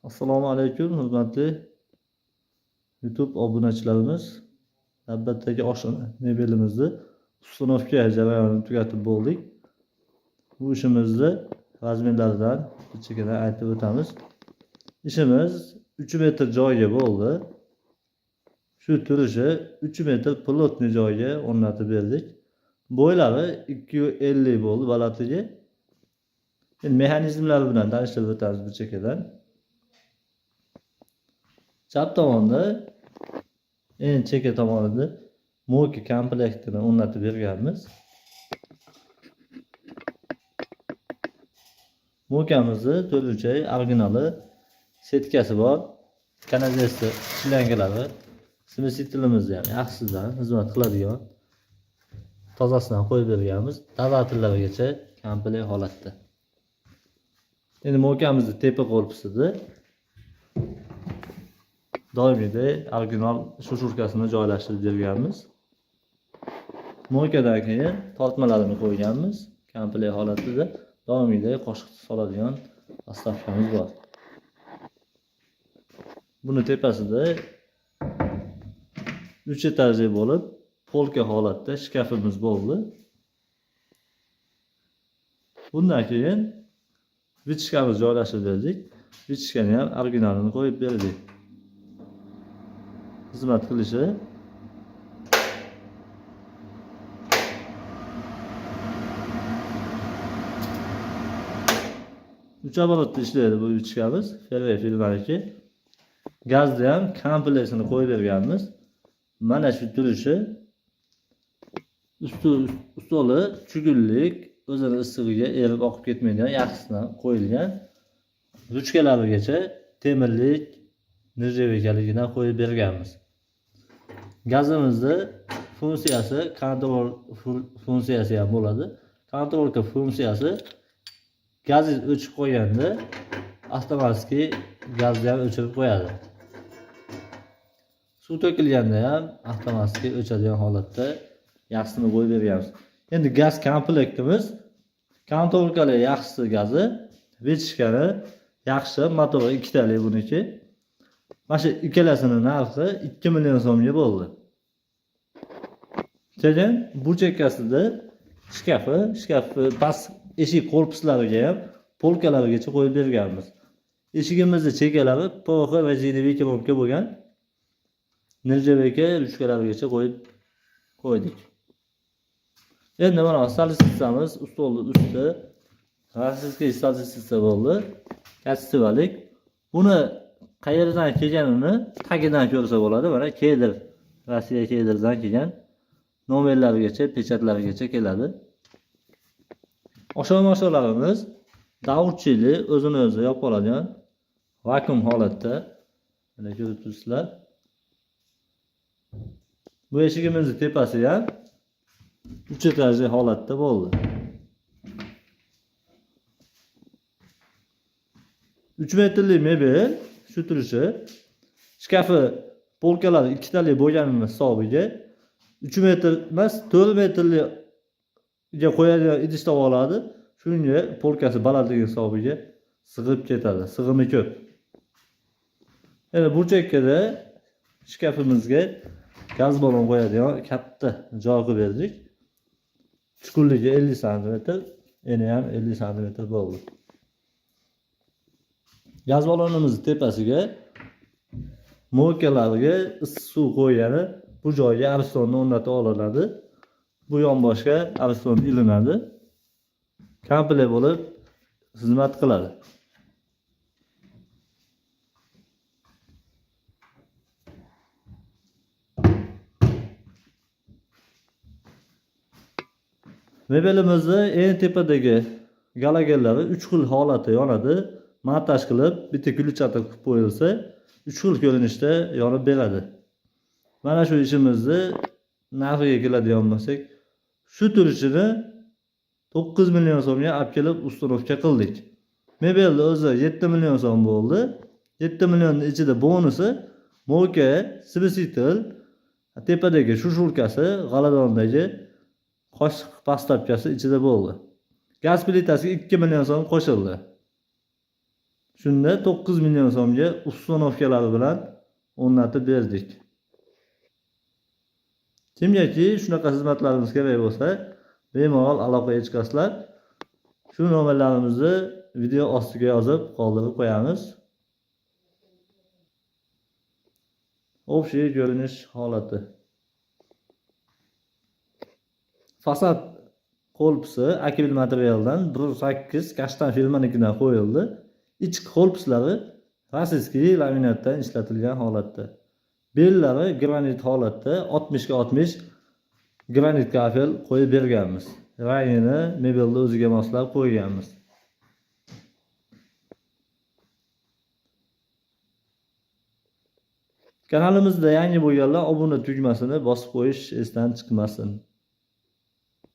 Assalomu alaykum, hurmatli YouTube obunachilarimiz. Navbatdagi oshxona mebelimizni ustunovka jarayonini tugatib bo'ldik. Bu ishimizni razmerlaridan bir-chekana aytib o'tamiz. Ishimiz 3 metr joyga bo'ldi. Shu turishi 3 metr plotni joyga o'rnatib berdik. Bo'ylari 250 bo'ldi balatligi. Endi mexanizmlari bilan tanishtirib o'tamiz bir-chekadan. Chap tomonda eng chekka tomonida mo'ka komplektini o'rnatib berganmiz. Mo'kamizni to'rtburchak originali setkasi bor. Kanalizatsiya shlangalari, smesitlimizni ham yaxshisidan xizmat qiladigan tozasidan qo'yib berganmiz. Daraxtlargacha komplekt holatda. Endi mo'kamizni tepa korpusida doimgidek original shoshurkasini joylashtirib berganmiz. Mo'kadan keyin tortmalarini qo'yganmiz. Komplekt holatida doimgidek qoshiq soladigan dastavkamiz bor. Buni tepasida 3 etajli bo'lib, polka holatda shkafimiz bo'ldi. Bundan keyin vichkamizni joylashtirib berdik. Vichkani ham originalini qo'yib berdik. Xizmat qilishi uch oborotda ishlaydi bu vichkamiz. Ferrari firmaniki. Gazni ham kompleksini qo'yib berganmiz. Mana shu turishi ustoli chugunlik, o'zini issig'iga erib oqib ketmaydigan yaxshisidan qo'yilgan. Ruchkalarigacha temirlik, nirjavekaligidan qo'yib berganmiz. Gazimizni funksiyasi kontrol funksiyasi ham bo'ladi. Kontrolka funksiyasi gazingiz o'chib qo'yganda avtomatik gazni ham o'chirib qo'yadi. Suv to'kilganda ham avtomatik o'chadigan holatda yaxshisini qo'yib berganmiz. Endi gaz komplektimiz kontrolkali yaxshisi gazi, vichkani yaxshi motori ikkitali buniki. Mana shu ikkalasining narxi 2 million so'mga bo'ldi. Keyin bu chekkasida shkafi past eshik korpuslariga ham polkalarigacha qo'yib berganmiz. Eshigimizning chekkalari PVX va JDV mo'ka bo'lgan. Nirjaveka ruchkalarigacha qo'ydik. Endi mana stalitsamiz ustolni usti rossiyskiy stalitsasi bo'ldi. Kastivalik. Buni qayerdan kelganini tagidan ko'rsa bo'ladi. Mana Keder, Rossiya Kederdan kelgan. Nomerlarigacha, pechatlarigacha keladi. Oshxonalarimiz davurchili, o'zini o'zi yopib oladigan vakuum holatda. Mana ko'rib turibsizlar. Bu eshigimizning tepasi ham 3 etajli holatda bo'ldi. 3 metrli mebel shu turishi, shkafi polkalari ikkitali bo'lganini hisobiga 3 metr emas, 4 metrliga qo'yadigan idish tovoqladi. Shunga polkasi balandligi hisobiga sig'ib ketadi. Sig'imi ko'p. Endi bu chekkada shkafimizga gaz ballon qo'yadigan katta joy qilib berdik. Chuqurligi 50 sm, eni ham 50 sm bo'ldi. Gaz ballonimizning tepasiga mo'kalarga issiq suv qo'ygani bu joyga aristonni o'rnatib olinadi. Bu yonboshga ariston ilinadi. Komplekt bo'lib xizmat qiladi. Mebelimizni eng tepadagi galagenlari 3 xil holatda yonadi. Montaj qilib, bitta gulchata qilib qo'yilsa, 3 xil ko'rinishda yonib beradi. Mana shu ishimizni narxiga keladigan bo'lsak, shu turishini 9 million so'mga olib kelib ustunovka qildik. Mebelni o'zi 7 million so'm bo'ldi. 7 millionning ichida bonusi mo'ka, sibisitl, tepadagi shoshurkasi, g'aladondagi qoshiq pastapkasi ichida bo'ldi. Gaz plitasiga 2 million so'm qo'shildi. Shunda 9 million so'mga ustonovkalari bilan o'rnatib berdik. Kimgaki shunaqa xizmatlarimiz kerak bo'lsa, bemalol aloqaga chiqasizlar. Shu nomerlarimizni video ostiga yozib qoldirib qo'yamiz. Общий ko'rinish holati. Fasad qo'lpisi akril materialdan 1.8 kashtan filmanikidan qo'yildi. Ichki qo'lpislari rossiyskiy laminatdan ishlatilgan holatda. Bellari granit holatda 60 ga 60 granit kafel qo'yib berganmiz. Rangini mebelni o'ziga moslab qo'yganmiz. Kanalimizda yangi bo'lganlar obuna tugmasini bosib qo'yish esdan chiqmasin.